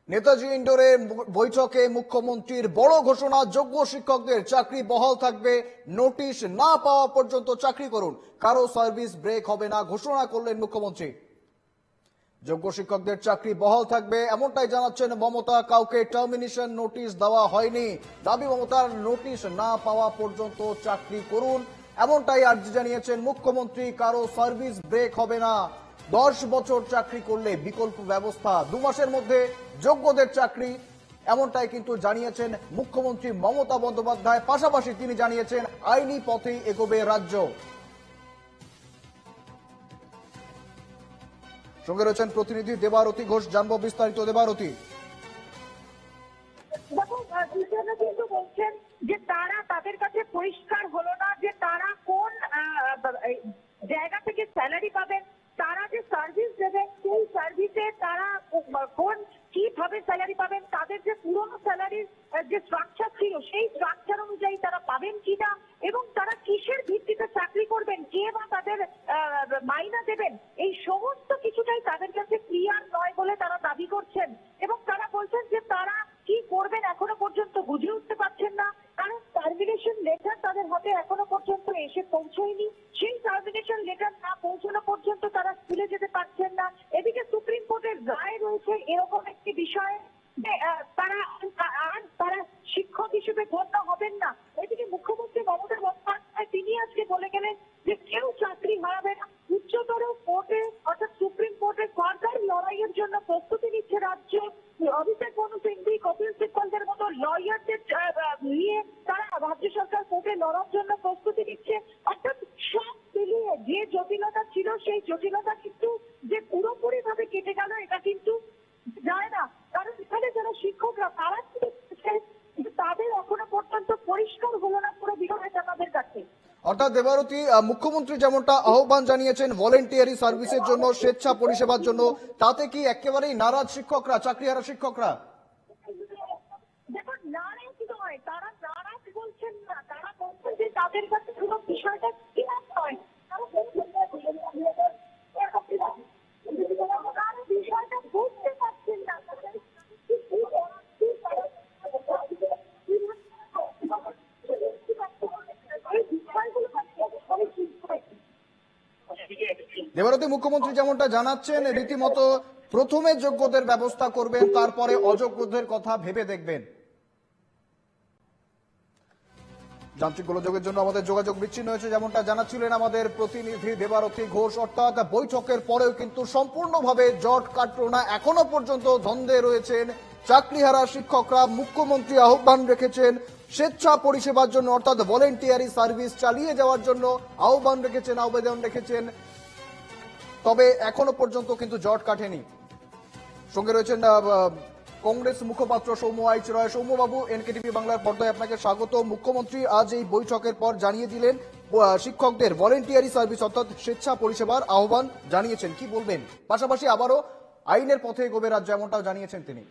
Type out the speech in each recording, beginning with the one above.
নেতাজি ইন্ডোরে বৈঠকে মুখ্যমন্ত্রীর বড় ঘোষণা, যোগ্য শিক্ষকদের চাকরি বহাল থাকবে, নোটিশ না পাওয়া পর্যন্ত চাকরি করুন, কারো সার্ভিস ব্রেক হবে না ঘোষণা করলেন মুখ্যমন্ত্রী। যোগ্য শিক্ষকদের চাকরি বহাল থাকবে এমনটাই জানাচ্ছেন মমতা। কাউকে টার্মিনেশন নোটিশ দেওয়া হয়নি, দাবি মমতার নোটিশ না পাওয়া পর্যন্ত চাকরি করুন এমনটাই আর্জি জানিয়েছেন মুখ্যমন্ত্রী। কারো সার্ভিস ব্রেক হবে না, 10 বছর চাকরি করলে বিকল্প ব্যবস্থা, 2 মাসের মধ্যে যোগ্যদের চাকরি, এমনটাই কিন্তু জানিয়েছেন মুখ্যমন্ত্রী মমতা বন্দ্যোপাধ্যায়। পাশাপাশি তিনি জানিয়েছেন আইনি পথেই এগোবে রাজ্য। সঙ্গে রয়েছেন প্রতিনিধি দেবারতী ঘোষ, জানবো বিস্তারিত। দেবারতী, কিন্তু বলছেন যে তারা তাদের কাছে পরিষ্কার হলো না যে তারা কোন জায়গা থেকে স্যালারি পাবেন, তারা যে সার্ভিস দেবেন সেই সার্ভিসে তারা কোন কিভাবে স্যালারি পাবেন, তাদের যে পুরনো স্যালারির যে স্ট্রাকচার ছিল সেই স্ট্রাকচার অনুযায়ী তারা পাবেন কিনা, এবং তারা কিসের ভিত্তিতে চাকরি করবেন, কে বা তাদের মাইনা দেবেন, এই সমস্ত কিছুটাই তাদের কাছে ক্লিয়ার নয় বলে তারা দাবি করছেন। এবং তারা বলছেন যে তারা কি করবেন এখনো পর্যন্ত বুঝে উঠতে পারছেন না, কারণ টার্মিনেশন লেটার তাদের হাতে এখনো পর্যন্ত এসে পৌঁছয়নি। সেই টার্মিনেশন লেটার না পৌঁছানো পর্যন্ত তারা স্কুলে যেতে পারছেন না। এদিকে সুপ্রিম কোর্টের রায় রয়েছে এরকম একটি বিষয়ে, তারা শিক্ষক হিসেবে গণ্য হবেন না। এদিকে মুখ্যমন্ত্রী মমতা বন্দ্যোপাধ্যায় তিনি আজকে বলে গেলেন যে কেউ চাকরি হারাবে না। উচ্চতর কোর্টে অর্থাৎ সুপ্রিম কোর্টে সরকার লড়াইয়ের জন্য প্রস্তুতি নিচ্ছে রাজ্য। অভিষেক মনু সিংভি, কপিল সিব্বলদের মতো লয়ারদের নিয়ে তারা রাজ্য সরকার কোর্টে লড়ার জন্য প্রস্তুতি নিচ্ছে। অর্থাৎ সব মিলিয়ে যে জটিলতা ছিল সেই জটিলতা কিন্তু যে পুরোপুরি ভাবে কেটে গেল এটা কিন্তু যায় না, কারণ এখানে যারা শিক্ষকরা তারা তাদের এখনো পর্যন্ত পরিষ্কার হলো না পুরো বিষয়টা তাদের কাছে। অর্থাৎ দেবারতী, মুখ্যমন্ত্রী যেমনটা আহ্বান জানিয়েছেন ভলেন্টিয়ারি সার্ভিসের জন্য, স্বেচ্ছা পরিষেবার জন্য, তাতে কি একেবারেই নারাজ শিক্ষকরা, চাকরিহারা শিক্ষকরা? দেখুন, নারাজ নয়, তারা নারাজ বলছেন না, তারা বলছেন যে তাদের কাছে পুরো বিষয়টা ক্লিয়ার নয়। তারা বিষয়টা বুঝতে পারছেন না। দেবারতী, মুখ্যমন্ত্রী যেমনটা জানাচ্ছেন রীতিমতো প্রথমে যোগ্যদের ব্যবস্থা করবেন, তারপরে অযোগ্যদের কথা ভেবে দেখবেন। যান্ত্রিক গোলযোগের জন্য আমাদের যোগাযোগ বিচ্ছিন্ন হয়েছে, যেমনটা জানাচ্ছিলেন আমাদের প্রতিনিধি দেবারতী ঘোষ। অর্থাৎ বৈঠকের পরেও কিন্তু সম্পূর্ণভাবে জট কাটল না, এখনো পর্যন্ত দ্বন্দ্বে রয়েছেন চাকরিহারা শিক্ষকরা। মুখ্যমন্ত্রী আহ্বান রেখেছেন স্বেচ্ছা পরিষেবার জন্য, অর্থাৎ ভলেন্টিয়ারি সার্ভিস চালিয়ে যাওয়ার জন্য আহ্বান রেখেছেন, আবেদন রেখেছেন, তবে এখনো পর্যন্ত কিন্তু জট কাটেনি। সঙ্গে রয়েছেন কংগ্রেস মুখপাত্র সৌম্য আইচ রয়। সৌম্যবাবু, এনকেটিভি বাংলার পর্দায় আপনাকে স্বাগত। মুখ্যমন্ত্রী আজ এই বৈঠকের পর জানিয়ে দিলেন শিক্ষকদের ভলেন্টিয়ারি সার্ভিস অর্থাৎ স্বেচ্ছা পরিষেবার আহ্বান জানিয়েছেন, কি বলবেন? পাশাপাশি আবারও আইনের পথে এগোবে রাজ্য, এমনটাও জানিয়েছেন তিনি।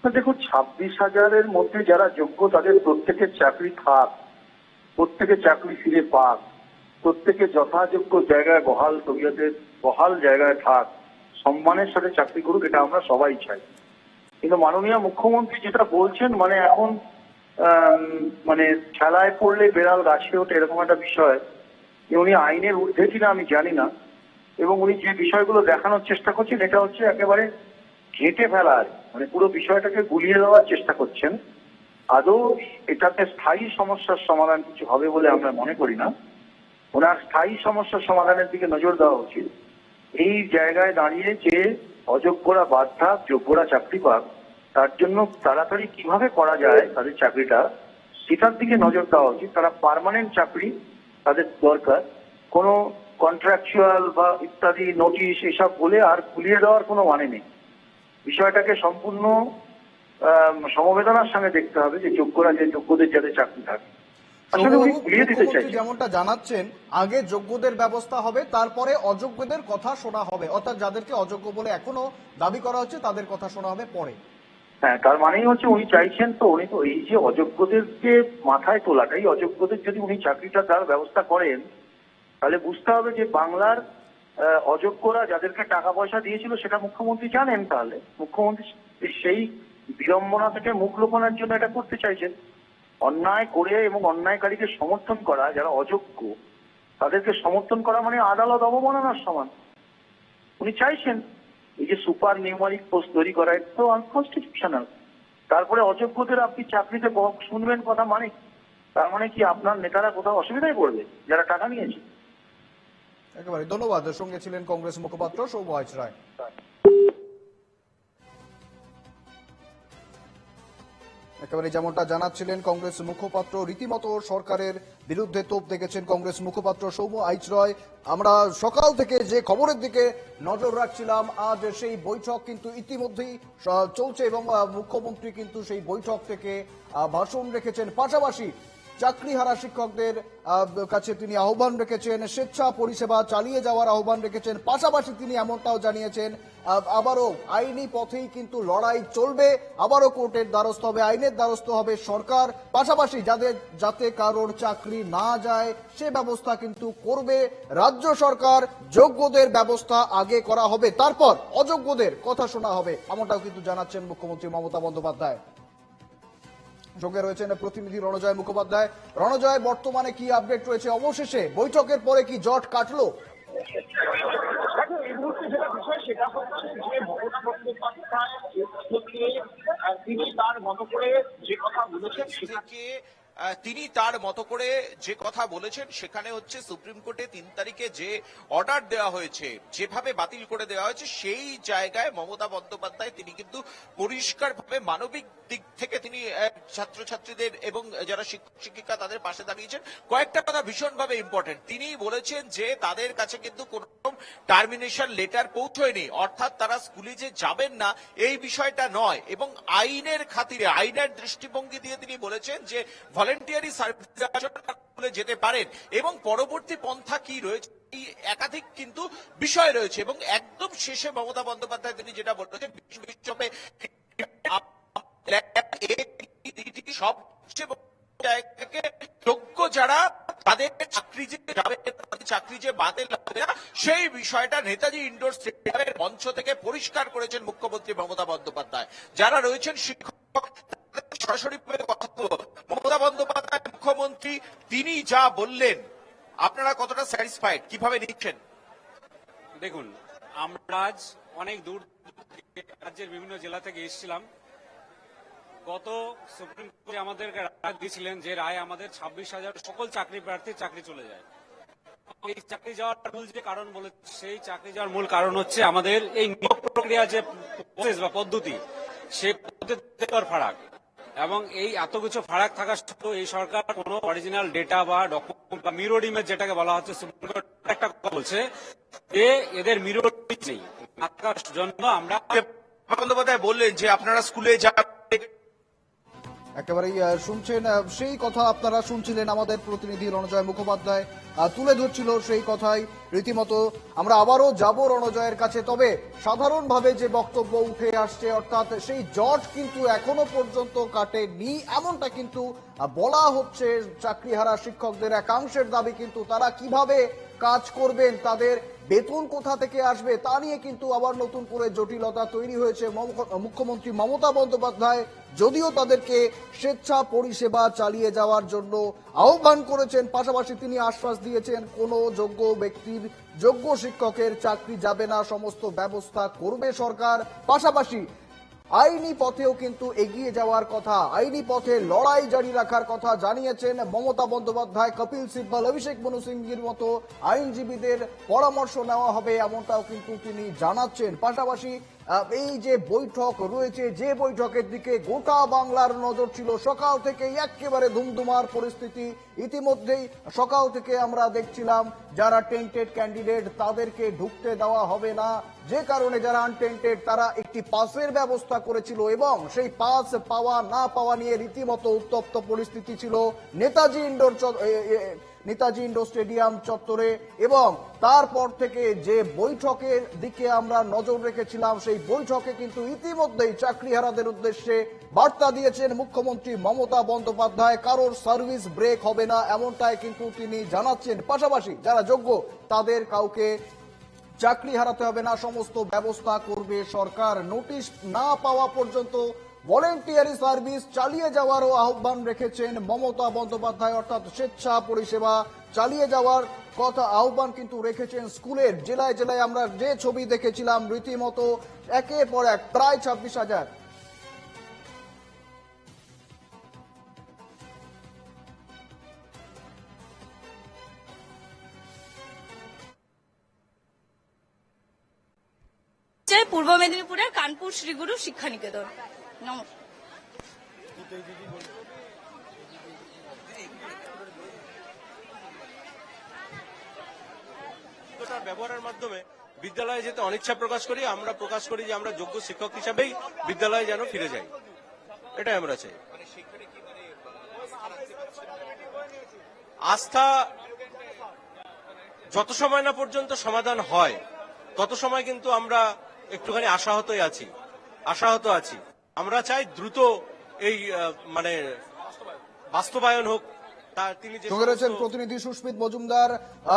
দেখুন, 26,000-এর মধ্যে যারা যোগ্য তাদের প্রত্যেকের চাকরি থাক, প্রত্যেকের চাকরি ফিরে পাক, প্রত্যেকে যথাযোগ্য জায়গায় বহাল জায়গায় থাক, সম্মানের সাথে চাকরি করুক, এটা আমরা সবাই চাই। কিন্তু মাননীয় মুখ্যমন্ত্রী যেটা বলছেন, মানে এখন মানে খেলায় পড়লে বেড়াল গাছে ওঠে, এরকম একটা বিষয়। উনি আইনের ঊর্ধ্বে কিনা আমি জানি না, এবং উনি যে বিষয়গুলো দেখানোর চেষ্টা করছেন এটা হচ্ছে একেবারে ঘেঁটে ফেলার, মানে পুরো বিষয়টাকে গুলিয়ে দেওয়ার চেষ্টা করছেন। আদৌ এটাতে স্থায়ী সমস্যার সমাধান কিছু হবে বলে আমরা মনে করি না। ওনার স্থায়ী সমস্যার সমাধানের দিকে নজর দেওয়া উচিত। এই জায়গায় দাঁড়িয়ে যে অযোগ্যরা বাদ থাক, যোগ্যরা চাকরি পাক, তার জন্য তাড়াতাড়ি কিভাবে করা যায় তাদের চাকরিটা, সেটার দিকে নজর দেওয়া উচিত। তারা পার্মানেন্ট চাকরি তাদের দরকার, কোনো কন্ট্রাকচুয়াল বা ইত্যাদি নোটিশ এসব বলে আর গুলিয়ে দেওয়ার কোনো মানে নেই। বিষয়টাকে সম্পূর্ণ সমবেদনার সঙ্গে দেখতে হবে যে যোগ্যদের যাতে চাকরি থাকে। যেমনটা জানাচ্ছেন আগে যোগ্যদের ব্যবস্থা হবে, তারপরে অযোগ্যদের কথা শোনা হবে, অর্থাৎ যাদেরকে অযোগ্য বলে এখনো দাবি করা হচ্ছে তাদের কথা শোনা হবে পরে। হ্যাঁ, তার মানেই হচ্ছে উনি চাইছেন, তো উনি তো এই যে অযোগ্যদেরকে মাথায় তোলাটাই, অযোগ্যদের যদি উনি চাকরিটা তার ব্যবস্থা করেন, তাহলে বুঝতে হবে যে বাংলার অযোগ্যরা যাদেরকে টাকা পয়সা দিয়েছিল সেটা মুখ্যমন্ত্রী জানেন, তাহলে মুখ্যমন্ত্রী সেই বিড়ম্বনা থেকে মুখ লোকানোর জন্য এটা করতে চাইছেন। অন্যায় করে এবং অন্যায়কারীকে সমর্থন করা, যারা অযোগ্য তাদেরকে সমর্থন করা মানে আদালত অবমাননার সমান। উনি চাইছেন এই যে সুপার নিউমারিক পোস্ট তৈরি করা, এটা তো আনকনস্টিটিউশনাল। তারপরে অযোগ্যদের আপনি চাকরিতে শুনবেন কথা, মানে তার মানে কি আপনার নেতারা কোথাও অসুবিধায় পড়বে যারা টাকা নিয়েছে? একেবারে ধন্যবাদ। সঙ্গে ছিলেন কংগ্রেস মুখপাত্র সৌম্য আইচ রায়। একেবারে যেমনটা জানাচ্ছিলেন কংগ্রেস মুখপাত্র, রীতিমতো সরকারের বিরুদ্ধে তোপ দেখেছেন কংগ্রেস মুখপাত্র সৌম্য আইচ রায়। আমরা সকাল থেকে যে খবরের দিকে নজর রাখছিলাম, আজ সেই বৈঠক কিন্তু ইতিমধ্যেই চলছে এবং মুখ্যমন্ত্রী কিন্তু সেই বৈঠক থেকে ভাষণ রেখেছেন। পাশাপাশি চাকরিহারা শিক্ষকদের কাছে তিনি আহ্বান রেখেছেন, স্বেচ্ছা পরিষেবা চালিয়ে যাওয়ার আহ্বান রেখেছেন। পাশাপাশি তিনি এমনটাও জানিয়েছেন আবারও আইনি পথেই কিন্তু লড়াই চলবে, আবারও কোর্টের দ্বারস্থ হবে, আইনের দ্বারস্থ হবে সরকার। পাশাপাশি যাতে কারোর চাকরি না যায় সে ব্যবস্থা কিন্তু করবে রাজ্য সরকার। যোগ্যদের ব্যবস্থা আগে করা হবে, তারপর অযোগ্যদের কথা শোনা হবে, এমনটাও কিন্তু জানাচ্ছেন মুখ্যমন্ত্রী মমতা বন্দ্যোপাধ্যায়। সঙ্গে রয়েছেন প্রতিনিধি রণজয় মুখোপাধ্যায়। রণজয়, বর্তমানে কি আপডেট রয়েছে? অবশেষে বৈঠকের পরে কি জট কাটলো? দেখো, এই মুহূর্তে যেটা বিষয় সেটা হচ্ছে যে মমতা বন্দ্যোপাধ্যায় তিনি তার মতো করে যে কথা বলেছেন সেখানে হচ্ছে সুপ্রিম কোর্টে 3 তারিখে যে অর্ডার দেওয়া হয়েছে, যেভাবে বাতিল করে দেওয়া হয়েছে, সেই জায়গায় মমতা বন্দ্যোপাধ্যায় তিনি কিন্তু পরিষ্কারভাবে মানবিক দিক থেকে তিনি ছাত্রছাত্রীদের এবং যারা শিক্ষক শিক্ষিকা তাদের পাশে দাঁড়িয়েছেন। কয়েকটা কথা ভীষণভাবে ইম্পর্টেন্ট। তিনি বলেছেন যে তাদের কাছে কিন্তু কোনো রকম টার্মিনেশন লেটার পৌঁছয়নি, অর্থাৎ তারা স্কুলে যে যাবেন না এই বিষয়টা নয়, এবং আইনের খাতিরে আইনের দৃষ্টিভঙ্গি দিয়ে তিনি বলেছেন যে ভলেন্টিয়ারি সার্ভিস যেতে পারেন এবং পরবর্তী পন্থা কি রয়েছে একাধিক কিন্তু বিষয় রয়েছে। এবং একদম শেষে মমতা বন্দ্যোপাধ্যায় তিনি যেটা বলেছেন, সব যোগ্য যারা তাদের চাকরি যে বাতিল হবে না সেই বিষয়টা নেতাজি ইন্ডোর স্টেডিয়ামের মঞ্চ থেকে পরিষ্কার করেছেন মুখ্যমন্ত্রী মমতা বন্দ্যোপাধ্যায়। যারা রয়েছেন শিক্ষক সরাসরি কথা বলবো। মমতা বন্দ্যোপাধ্যায় মুখ্যমন্ত্রী তিনি যা বললেন, আপনারা কতটা স্যাটিসফাইড, কিভাবে নিচ্ছেন? দেখুন, আমরা আজ অনেক দূর রাজ্যের বিভিন্ন জেলা থেকে এসেছিলাম। গত সুপ্রিম কোর্টে আমাদেরকে রায় দিয়েছিলেন যে রায় আমাদের 26,000 সকল চাকরি প্রার্থীর চাকরি চলে যায়। এই চাকরি যাওয়ার মূল যে কারণ বলেছে, সেই চাকরি যাওয়ার মূল কারণ হচ্ছে আমাদের এই নিয়োগ প্রক্রিয়া যে প্রসেস বা পদ্ধতি, সেই পদ্ধতির ফারাক। এবং এই এত কিছু ফারাক থাকা সত্ত্বেও এই সরকার কোনো অরিজিনাল ডেটা বা ডকুমেন্ট বা মিরর ইমেজ যেটাকে বলা হচ্ছে, সুপ্রিম কোর্ট একটা কথা বলছে যে এদের মিরর ইমেজ নেই। থাকার জন্য আমরা বন্দ্যোপাধ্যায় বললেন যে আপনারা স্কুলে যান। একেবারেই শুনছেন সেই কথা, আপনারা শুনছিলেন আমাদের প্রতিনিধি রণজয় মুখোপাধ্যায় তুলে ধরছিল সেই কথাই। রীতিমতো আমরা আবারও যাব রণজয়ের কাছে। তবে সাধারণভাবে যে বক্তব্য উঠে আসছে, অর্থাৎ সেই জট কিন্তু এখনো পর্যন্ত কাটেনি, এমনটা কিন্তু বলা হচ্ছে। চাকরিহারা শিক্ষকদের একাংশের দাবি কিন্তু তারা কিভাবে কাজ করবেন, তাদের বেতন কোথা থেকে আসবে তা নিয়ে কিন্তু আবার নতুন করে জটিলতা তৈরি হয়েছে। মুখ্যমন্ত্রী মমতা বন্দ্যোপাধ্যায় যদিও তাদেরকে স্বেচ্ছা পরিষেবা চালিয়ে যাওয়ার জন্য আহ্বান করেছেন, পাশাপাশি তিনি আশ্বাস দিয়েছেন কোনো যোগ্য ব্যক্তির, যোগ্য শিক্ষকের চাকরি যাবে না, সমস্ত ব্যবস্থা করবে সরকার। পাশাপাশি আইনি পথেও কিন্তু এগিয়ে যাওয়ার কথা, আইনি পথে লড়াই জারি রাখার কথা জানিয়েছেন মমতা বন্দ্যোপাধ্যায়। কপিল সিব্বল, অভিষেক মনু সিংহের মতো আইনজীবীদের পরামর্শ নেওয়া হবে, এমনটাও কিন্তু তিনি জানাচ্ছেন। পাশাপাশি এই যে বৈঠক রয়েছে, যে বৈঠকের দিকে গোটা বাংলার নজর ছিল, সকাল থেকে একেবারে ধুমধুমার পরিস্থিতি। ইতিমধ্যেই সকাল থেকে আমরা দেখছিলাম যারা টেন্টেড ক্যান্ডিডেট তাদেরকে ঢুকতে দেওয়া হবে না, যে কারণে যারা আনটেন্টেড তারা একটি পাসের ব্যবস্থা করেছিল এবং সেই পাস পাওয়া না পাওয়া নিয়ে রীতিমতো উত্তপ্ত পরিস্থিতি ছিল নেতাজি ইন্ডোর স্টেডিয়াম চত্বরে। এবং তারপর থেকে যে বৈঠকের দিকে আমরা নজর রেখেছিলাম, সেই বৈঠকে কিন্তু ইতিমধ্যেই চাকরিহারাদের উদ্দেশ্যে বার্তা দিয়েছেন মুখ্যমন্ত্রী মমতা বন্দ্যোপাধ্যায়। কারোর সার্ভিস ব্রেক হবে না, এমনটাই কিন্তু তিনি জানাচ্ছেন। পাশাপাশি যারা যোগ্য তাদের কাউকে চাকরি হারাতে হবে না, সমস্ত ব্যবস্থা করবে সরকার। নোটিশ না পাওয়া পর্যন্ত ভলেন্টিয়ারি সার্ভিস চালিয়ে যাওয়ারও আহ্বান রেখেছেন মমতা বন্দ্যোপাধ্যায়, অর্থাৎ স্বেচ্ছা পরিষেবা চালিয়ে যাওয়ার কথা আহ্বান কিন্তু রেখেছেন। স্কুলের জেলায় জেলায় আমরা যে ছবি দেখেছিলাম, রীতিমতো একের পর এক প্রায় 26,000। পূর্ব মেদিনীপুরের কানপুর শ্রীগুরু শিক্ষা নিকেতন। নমস্কার। ব্যবহারের মাধ্যমে বিদ্যালয়ে যেতে অনিচ্ছা প্রকাশ করি, আমরা প্রকাশ করি যে আমরা যোগ্য শিক্ষক হিসাবেই বিদ্যালয়ে যেন ফিরে যাই, এটাই আমরা চাই। আস্থা যত সময় না পর্যন্ত সমাধান হয় তত সময় কিন্তু আমরা একটুখানি আশাহত আছি। আমরা চাই দ্রুত এই বাস্তবায়ন হোক। সঙ্গে রয়েছেন প্রতিনিধি সুস্মিত মজুমদার।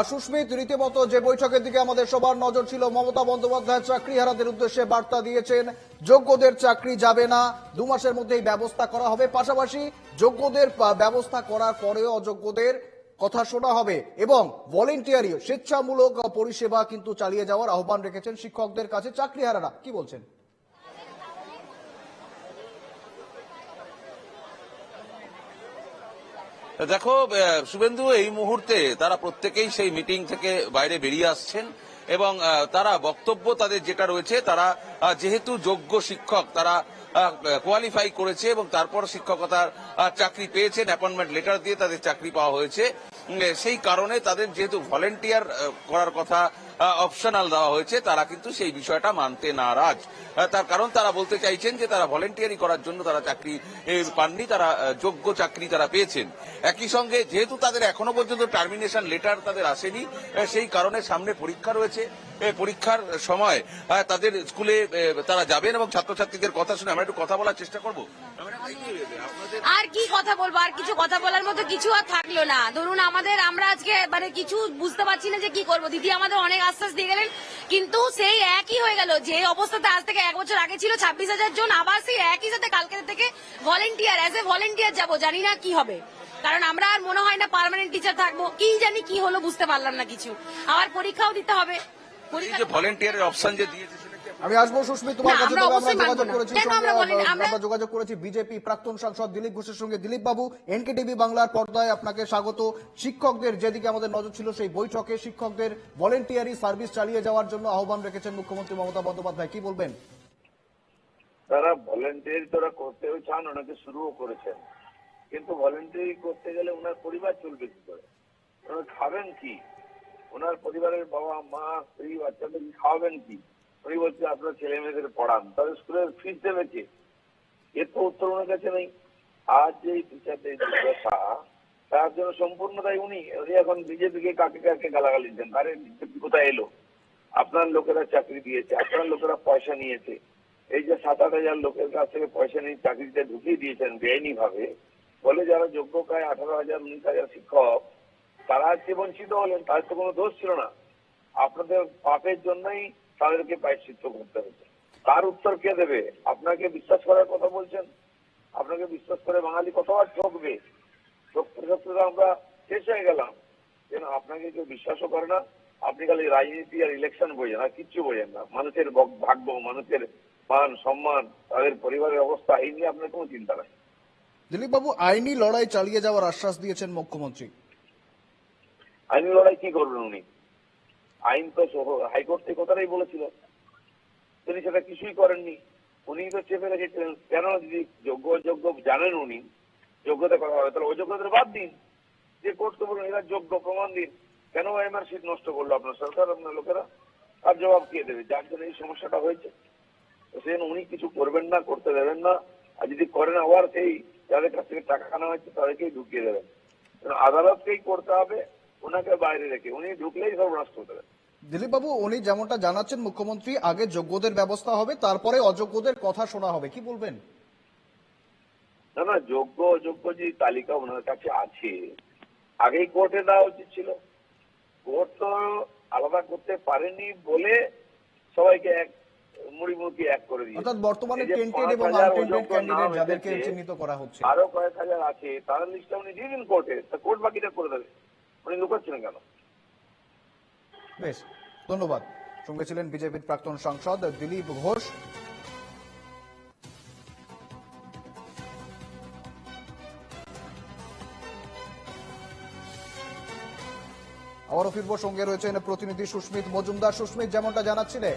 সুস্মিত, রীতিমতো যে বৈঠকের দিকে আমাদের সবার নজর ছিল, মমতা বন্দ্যোপাধ্যায় চাকরিহারাদের উদ্দেশ্যে বার্তা দিয়েছেন, যোগ্যদের চাকরি যাবে না, 2 মাসের মধ্যেই ব্যবস্থা করা হবে। পাশাপাশি যোগ্যদের ব্যবস্থা করার পরেও অযোগ্যদের কথা শোনা হবে এবং ভলেন্টিয়ারি স্বেচ্ছামূলক পরিষেবা কিন্তু চালিয়ে যাওয়ার আহ্বান রেখেছেন শিক্ষকদের কাছে চাকরিহারারা। কি বলছেন? দেখো শুভেন্দু, এই মুহূর্তে তারা প্রত্যেকেই সেই মিটিং থেকে বাইরে বেরিয়ে আসছেন এবং তারা বক্তব্য তাদের যেটা রয়েছে, তারা যেহেতু যোগ্য শিক্ষক, তারা কোয়ালিফাই করেছে এবং তারপর শিক্ষকতার চাকরি পেয়েছেন, অ্যাপয়েন্টমেন্ট লেটার দিয়ে তাদের চাকরি পাওয়া হয়েছে, সেই কারণে তাদের যেহেতু ভলেন্টিয়ার করার কথা অপশনাল দেওয়া হয়েছে, তারা কিন্তু সেই বিষয়টা মানতে নারাজ। তার কারণ তারা বলতে চাইছেন যে তারা ভলেন্টিয়ারি করার জন্য তারা চাকরি পাননি, তারা যোগ্য চাকরি তারা পেয়েছেন। একই সঙ্গে যেহেতু তাদের এখনো পর্যন্ত টার্মিনেশন লেটার তাদের আসেনি, সেই কারণে সামনে পরীক্ষা রয়েছে। পরীক্ষার সময় তাদের স্কুলে তারা যাবেন এবং ছাত্রছাত্রীদের কথা শুনে আমরা একটু কথা বলার চেষ্টা করবো। আর কি কথা বলবো, আর কিছু কথা বলার মতো কিছু আর থাকলো না। ধরুন আমরা আজকে কিছু বুঝতে পারছি না যে কি করবো। দিদি আমাদের অনেক আশ্বাস দিয়ে গেলেন, কিন্তু সেই একই হয়ে গেল। যে অবস্থাতে আজ থেকে 1 বছর আগে ছিল 26,000 জন, আবার সেই একই সাথে কালকে থেকে ভলেন্টিয়ার, অ্যাজ এ ভলেন্টিয়ার যাবো। জানি না কি হবে, কারণ আমরা আর মনে হয় না পার্মানেন্ট টিচার থাকবো। কি জানি কি হলো, বুঝতে পারলাম না কিছু। আবার পরীক্ষাও দিতে হবে। ভলেন্টিয়ারের অপশন যে দিয়েছে, আমি আসবো সুস্মিত তোমার কাছে। আমরা যোগাযোগ করেছি বিজেপি প্রাক্তন সাংসদ দিলীপ ঘোষের সঙ্গে। দিলীপ বাবু, এনকেটিভি বাংলার পর্দায় আপনাকে স্বাগত। শিক্ষকদের যেদিকে আমাদের নজর ছিল, সেই বৈঠকে শিক্ষকদের ভলেন্টিয়ারি সার্ভিস চালিয়ে যাওয়ার জন্য আহ্বান রেখেছেন মুখ্যমন্ত্রী মমতা বন্দ্যোপাধ্যায়। কি বলবেন? তারা ভলেন্টিয়ারি তারা করতেও চান, ওনাকে শুরুও করেছেন, কিন্তু ভলেন্টিয়ারি করতে গেলে ওনার পরিবার চলবে কি করে? ওনারা খাবেন কি? ওনার পরিবারের বাবা মা স্ত্রী বাচ্চাদের খাওয়াবেন কি? উনি বলছে আপনার ছেলে মেয়েদের পড়ান, তাদের স্কুলের ফিস দেবে কে? এর তো উত্তর ওনার কাছে নেই। আজ যে টিচারদের কথা, তার জন্য সম্পূর্ণ দায়ী উনি। এখন বিজেপিকে কাকে কাকে গালাগালি দেন। আরে বিজেপি কোথায় এলো? আপনার লোকেরা চাকরি দিয়েছে, আপনার লোকেরা পয়সা নিয়েছে। এই যে 7-8 হাজার লোকের কাছ থেকে পয়সা নিয়ে চাকরিতে ঢুকিয়ে দিয়েছেন বেআইনি ভাবে, বলে যারা যোগ্য প্রায় 18,000 19,000 শিক্ষক, তারা আজকে বঞ্চিত হলেন। তাদের তো কোনো দোষ ছিল না। আপনাদের পাপের জন্যই তাদেরকে প্রায়শ্চিত্ত করতে হচ্ছে। তার উত্তর কে দেবে? আপনাকে বিশ্বাস করার কথা বলছেন, আপনাকে বিশ্বাস করে বাঙালি কতবার ঠকবে? ঠকতে ঠকতে আমরা শেষ হয়ে গেলাম। যেন আপনাকে কেউ বিশ্বাসও করে না। আপনি খালি রাজনীতি আর ইলেকশন বোঝেন, আর কিচ্ছু বোঝেন না। মানুষের ভাগ্য, মানুষের মান সম্মান, তাদের পরিবারের অবস্থা, এই নিয়ে আপনার কোনো চিন্তা নেই। দিলীপ বাবু, আইনি লড়াই চালিয়ে যাওয়ার আশ্বাস দিয়েছেন মুখ্যমন্ত্রী। আইনি লড়াই কি করবেন উনি? আইন তো হাইকোর্ট থেকে কথাটাই বলেছিল, তিনি সেটা কিছুই করেননি। উনি তো চেপে রেখেছিলেন। কেন? যদি যোগ্য জানেন উনি, যোগ্যতা করা হবে, তাহলে অযোগ্যদের বাদ দিন। যে কোর্ট তো বলুন এরা যোগ্য, প্রমাণ দিন। কেন এমআর সিট নষ্ট করলো আপনার সরকার, আপনার লোকেরা? আর জবাব কে দেবে? যার জন্য এই সমস্যাটা হয়েছে, সেজন্য উনি কিছু করবেন না, করতে দেবেন না। আর যদি করেন, আবার সেই যাদের কাছ থেকে টাকা আনা হয়েছে তাদেরকেই ঢুকিয়ে দেবেন। আদালতকেই করতে হবে, ওনাকে বাইরে রেখে। উনি ঢুকলেই সব নষ্ট হতে হবে। দিলীপ বাবু, উনি যেমনটা জানাচ্ছেন মুখ্যমন্ত্রী, আগে যোগ্যদের ব্যবস্থা হবে, তারপরে অযোগ্যদের কথা শোনা হবে। কি বলবেন? না, যোগ্য অযোগ্য যে তালিকা ওনার কাছে আছে, আগেই কোর্টে দেওয়া উচিত ছিল। কোর্ট তো আলাদা করতে পারেনি বলে সবাইকে এক মুড়িমুড়কি এক করে দিয়েছে। অর্থাৎ বর্তমানে এই যে টেন্টেড এবং 5,000 আনটেন্টেড অযোগ্য ক্যান্ডিডেট নাম যাদেরকে এসেছে, চিহ্নিত করা হচ্ছে, আরো কয়েক হাজার আছে, তার লিস্টটা উনি দিয়ে দিন কোর্টে, তা কোর্ট বাকিটা করে দেবে, উনি লুকাচ্ছেন কেন? বেশ, ধন্যবাদ। সঙ্গে ছিলেন বিজেপির প্রাক্তন সাংসদ দিলীপ ঘোষ। আবারও ফিরবো, সঙ্গে রয়েছেন প্রতিনিধি সুস্মিত মজুমদার। সুস্মিত, যেমনটা জানাচ্ছিলে